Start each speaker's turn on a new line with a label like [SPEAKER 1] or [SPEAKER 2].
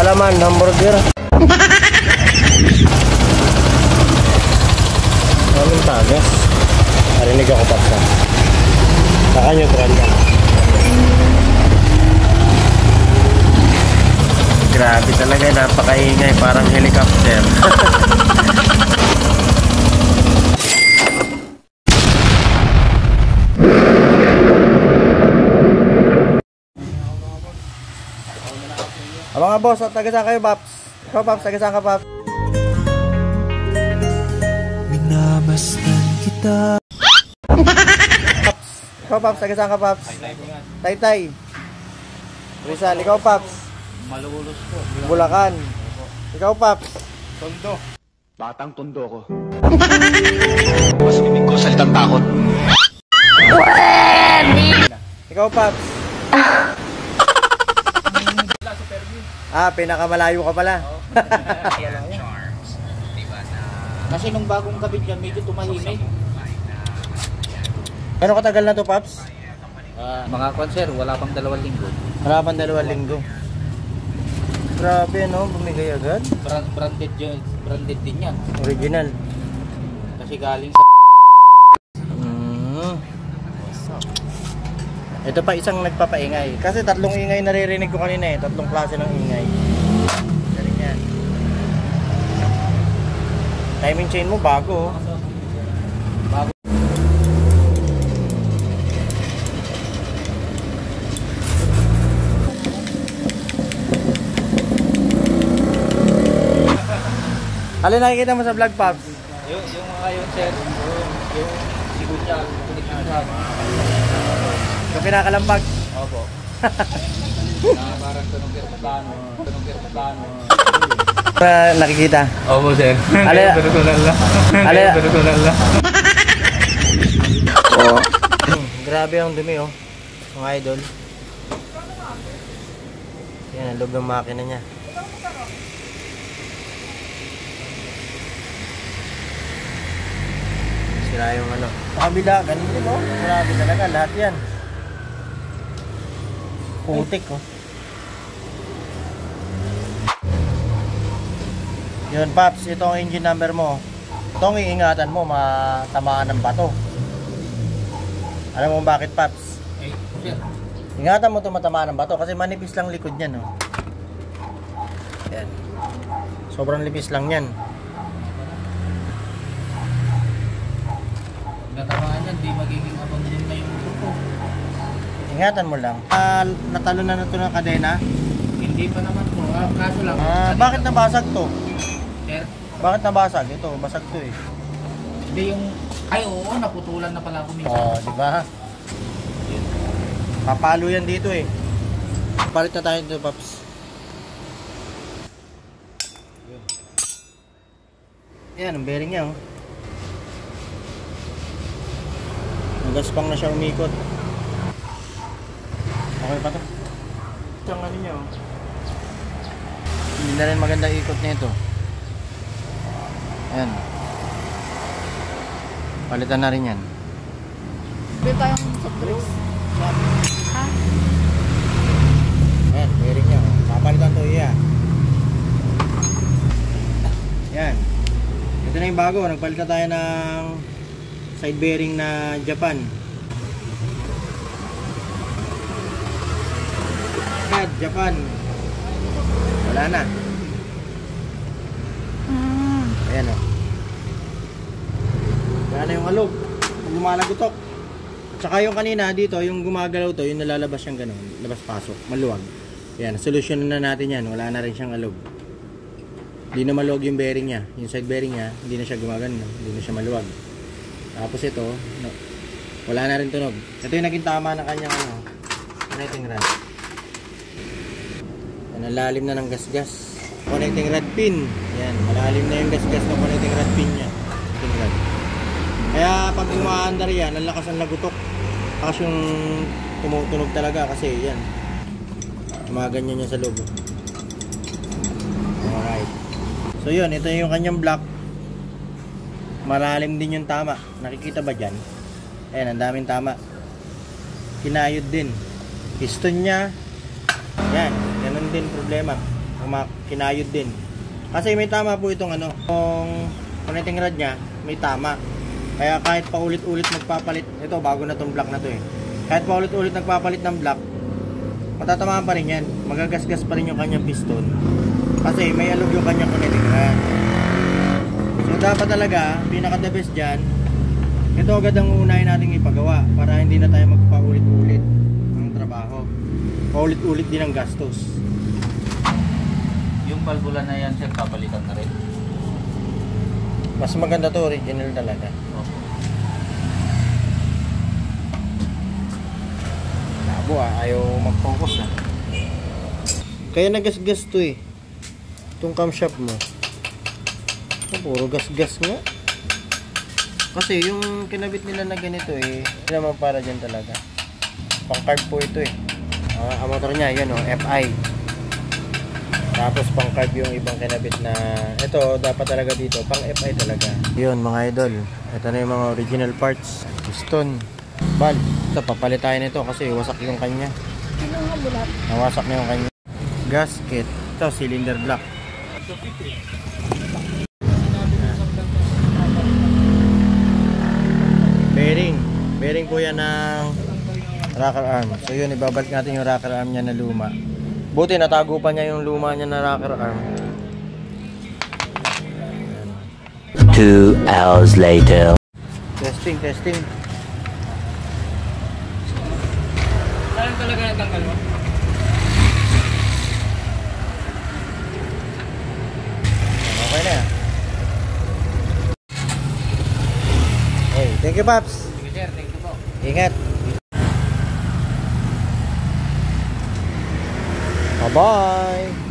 [SPEAKER 1] Palaman, hamburger. Daming tagas. Narinig ako Paps. Naka-neutral yan. Grabe talaga, napakaingay, parang helicopter. Mga boss, taga saan kayo, Paps? Ikaw, Paps, taga saan ka, Paps?
[SPEAKER 2] Minamasdan kita.
[SPEAKER 1] Paps, ikaw, Paps, taga saan ka, Paps? Taytay. Rizal, ikaw, Paps?
[SPEAKER 3] Malulus po.
[SPEAKER 1] Bulacan. Ikaw, Paps?
[SPEAKER 3] Tondo.
[SPEAKER 2] Batang tondo ko. Mas bibig ko salitang takot.
[SPEAKER 1] Ikaw, Paps? Pinakamalayo ka pala.
[SPEAKER 3] Kasi nung bagong kabit yan, medyo tumahimik.
[SPEAKER 1] Ano katagal na to, Paps?
[SPEAKER 3] Mga konser, wala pang 2 linggo.
[SPEAKER 1] Wala pang 2 linggo. Grabe, no? Bumigay agad.
[SPEAKER 3] Branded din yan.
[SPEAKER 1] Original.
[SPEAKER 3] Kasi galing sa...
[SPEAKER 1] Ito pa isang nagpapaingay. Kasi 3 ingay naririnig ko kanina eh. 3 klase ng ingay. Galing yan. Timing chain mo bago.
[SPEAKER 3] Bago.
[SPEAKER 1] Alin nakikita mo sa vlog, Paps?
[SPEAKER 3] Yung mga yun, sir. Yung sigunya.
[SPEAKER 1] Yung pinakalambag.
[SPEAKER 3] Opo. Parang tunong kirpano.
[SPEAKER 1] Nakikita.
[SPEAKER 3] Opo, sir. Personal lang. Personal lang.
[SPEAKER 1] Grabe ang dumi, oh. Mga idol. Yan ang loob ng makina niya. Sira yung ano. Sa kabila, ganun din, oh. Grabe talaga, lahat yan. Putik, oh. Yun, Paps, ito ang engine number mo. Itong iingatan mo, matamaan ng bato. Alam mo bakit, Paps?
[SPEAKER 3] Sir.
[SPEAKER 1] Ingatan mo ito matamaan ng bato kasi manipis lang likod niyan, oh. Yan. Sobrang lipis lang yan.
[SPEAKER 3] Natamaan yan, di magiging abang din na yung grupo.
[SPEAKER 1] Ingatan mo lang. Natalo na ito ng kadena.
[SPEAKER 3] Hindi pa naman po. Kaso lang.
[SPEAKER 1] Bakit nabasag to?
[SPEAKER 3] Sir?
[SPEAKER 1] Bakit nabasag? Ito, basag to eh.
[SPEAKER 3] Hindi yung... Ay oo, naputulan na pala ako minsan.
[SPEAKER 1] Oh, di ba? Papalo yan dito eh. Palit na tayo dito, Paps. Yan, ang bearing niya, oh. Nagaspang na siya umikot. Okay pa to. Isang ano niya, oh. Hindi na rin maganda ikot nito. Ayan. Palitan na rin yan.
[SPEAKER 4] Hindi tayong soft drinks. Ha?
[SPEAKER 1] Ayan, bearing niya, oh. Papalitan to, iya. Yan. Ito na yung bago. Nagpalit na tayo ng side bearing na Japan. Japan. Wala na. Ayan, oh. Wala na yung alog. Lumalagotok. Tsaka yung kanina dito, yung gumagalaw to, yung nalalabas siyang gano'n. Labas-pasok. Maluwag. Ayan, solusyon na natin yan. Wala na rin siyang alog. Hindi na maluwag yung bearing niya. Yung side bearing niya, hindi na siya gumagano. Hindi na siya maluwag. Tapos ito, no, wala na rin tunog. Ito yung naging tama ng kanyang ano, connecting rod. Yan, malalim na ng gasgas. Connecting rod pin. Yan, malalim na yung gasgas ng connecting rod pin niya. Connecting rod. Kaya pag umaandar yan, ang lakas ang lagutok. Lakas yung tumutunog talaga kasi yan. Gumaganyan niya sa loob. Alright. So yun, ito yung kanyang block. Malalim din yung tama. Nakikita ba dyan? Ayan, ang daming tama. Kinayod din. Piston niya. Yan, ganun din problema. kinayod din. Kasi may tama po itong ano, yung connecting rod niya, may tama. Kaya kahit paulit-ulit magpapalit, ito bago na tong block na to eh. Kahit paulit-ulit nagpapalit ng block, matatamaan pa rin yan. Magagasgas pa rin yung kanyang piston. Kasi may alog yung kanyang connecting rod. So dapat talaga, pinaka-the best dyan, ito agad ang unahin natin ipagawa para hindi na tayo magpaulit-ulit ang trabaho. Paulit-ulit din ang gastos.
[SPEAKER 3] Yung valvula na yan, sir, papalitan na rin.
[SPEAKER 1] Mas maganda to, original talaga. Labo ayaw mag-focus Kaya nagasgas to eh. Itong camshaft mo. Puro gas-gas nga. Kasi yung kinabit nila na ganito eh, hindi naman para dyan talaga. Pang carb po ito eh. Ang motor niya, yan FI. Tapos pang carb yung ibang kinabit na, ito dapat talaga dito, pang FI talaga. Yun mga idol, ito na yung mga original parts. Piston, valve. Ito, papalit tayo nito kasi wasak yung kanya. Nawasak na yung kanya. Gasket, ito cylinder block. Bearing po yan ng rocker arm. So yun, ibabalik natin yung rocker arm niya na luma. Buti natago pa niya yung luma niya na rocker arm.
[SPEAKER 5] 2 hours later.
[SPEAKER 1] Testing.
[SPEAKER 3] Saan talaga natanggal mo?
[SPEAKER 1] Okay na. Hey, thank you Paps.
[SPEAKER 3] Sige sir, thank you po.
[SPEAKER 1] Ingat. Bye-bye.